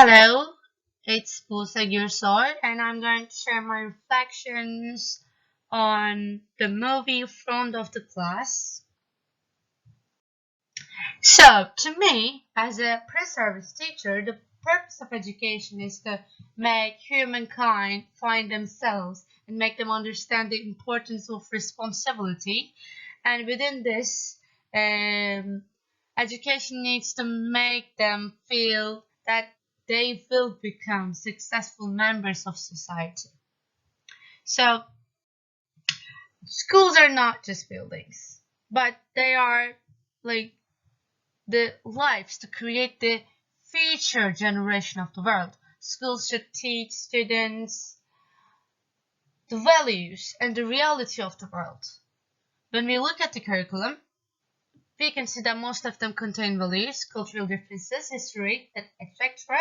Hello, it's Buse Gürsoy, and I'm going to share my reflections on the movie Front of the Class. So, to me, as a pre-service teacher, the purpose of education is to make humankind find themselves and make them understand the importance of responsibility. And within this, um, education needs to make them feel that they will become successful members of society. So, schools are not just buildings, but they are like the lives to create the future generation of the world. Schools should teach students the values and the reality of the world. When we look at the curriculum, we can see that most of them contain values, cultural differences, history, etc.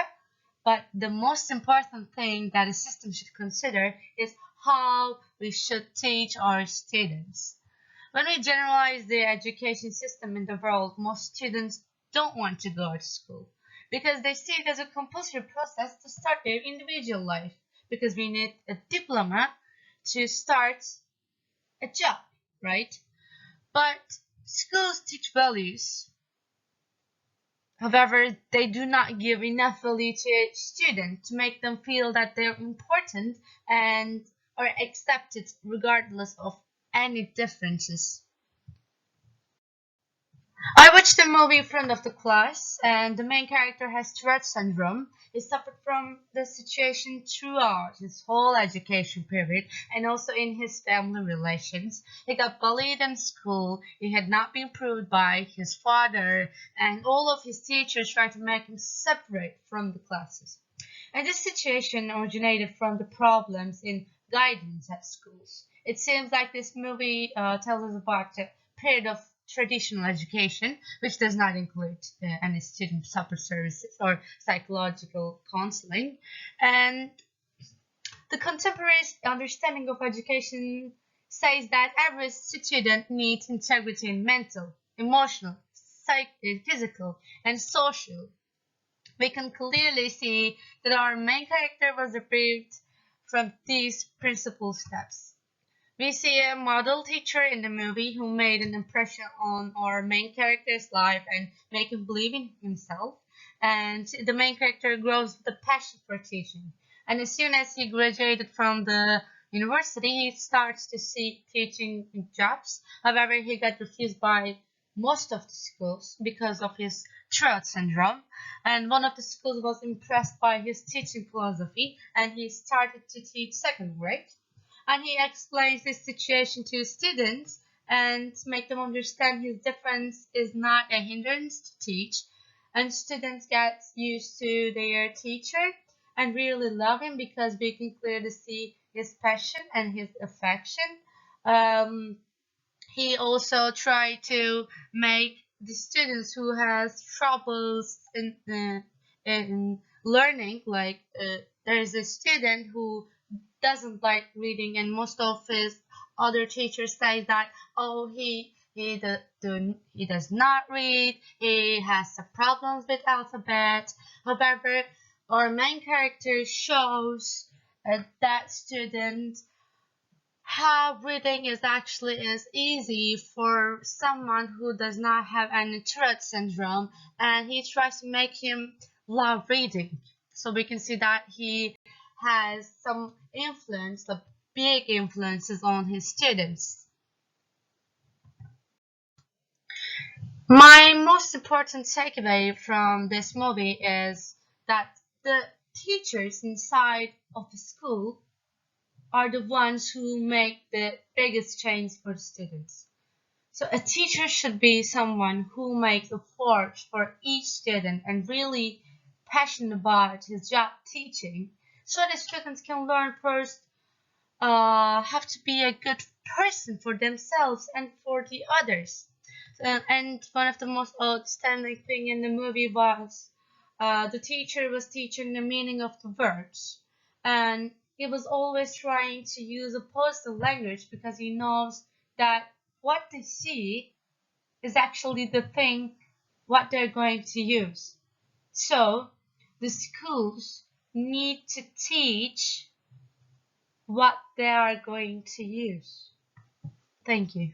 But the most important thing that a system should consider is how we should teach our students. When we generalize the education system in the world, most students don't want to go to school because they see it as a compulsory process to start their individual life because we need a diploma to start a job, right? But schools teach values. However, they do not give enough value to each student to make them feel that they're important and are accepted regardless of any differences. I watched the movie Front of the Class, and the main character has Tourette syndrome. He suffered from the situation throughout his whole education period and also in his family relations. He got bullied in school, he had not been approved by his father, and all of his teachers tried to make him separate from the classes. And this situation originated from the problems in guidance at schools. It seems like this movie tells us about the period of traditional education, which does not include any student support services or psychological counseling. And the contemporary understanding of education says that every student needs integrity in mental, emotional, physical, and social. We can clearly see that our main character was reprieved from these principal steps. We see a model teacher in the movie who made an impression on our main character's life and make him believe in himself. And the main character grows with a passion for teaching. And as soon as he graduated from the university, he starts to seek teaching jobs. However, he got refused by most of the schools because of his Tourette syndrome. And one of the schools was impressed by his teaching philosophy, and he started to teach second grade, and he explains this situation to students and make them understand his difference is not a hindrance to teach, and students get used to their teacher and really love him because we can clearly see his passion and his affection. um, he also tried to make the students who has troubles in learning, like there is a student who doesn't like reading, and most of his other teachers say that he does not read, he has some problems with alphabet. However, our main character shows that student how reading is actually is easy for someone who does not have any Tourette syndrome, and he tries to make him love reading. So we can see that he has some influence, the big influences on his students. My most important takeaway from this movie is that the teachers inside of the school are the ones who make the biggest change for the students. So a teacher should be someone who makes effort for each student and really passionate about his job teaching, so the students can learn first, have to be a good person for themselves and for the others. And one of the most outstanding thing in the movie was the teacher was teaching the meaning of the words, and he was always trying to use a positive language because he knows that what they see is actually the thing what they're going to use. So the schools need to teach what they are going to use. Thank you.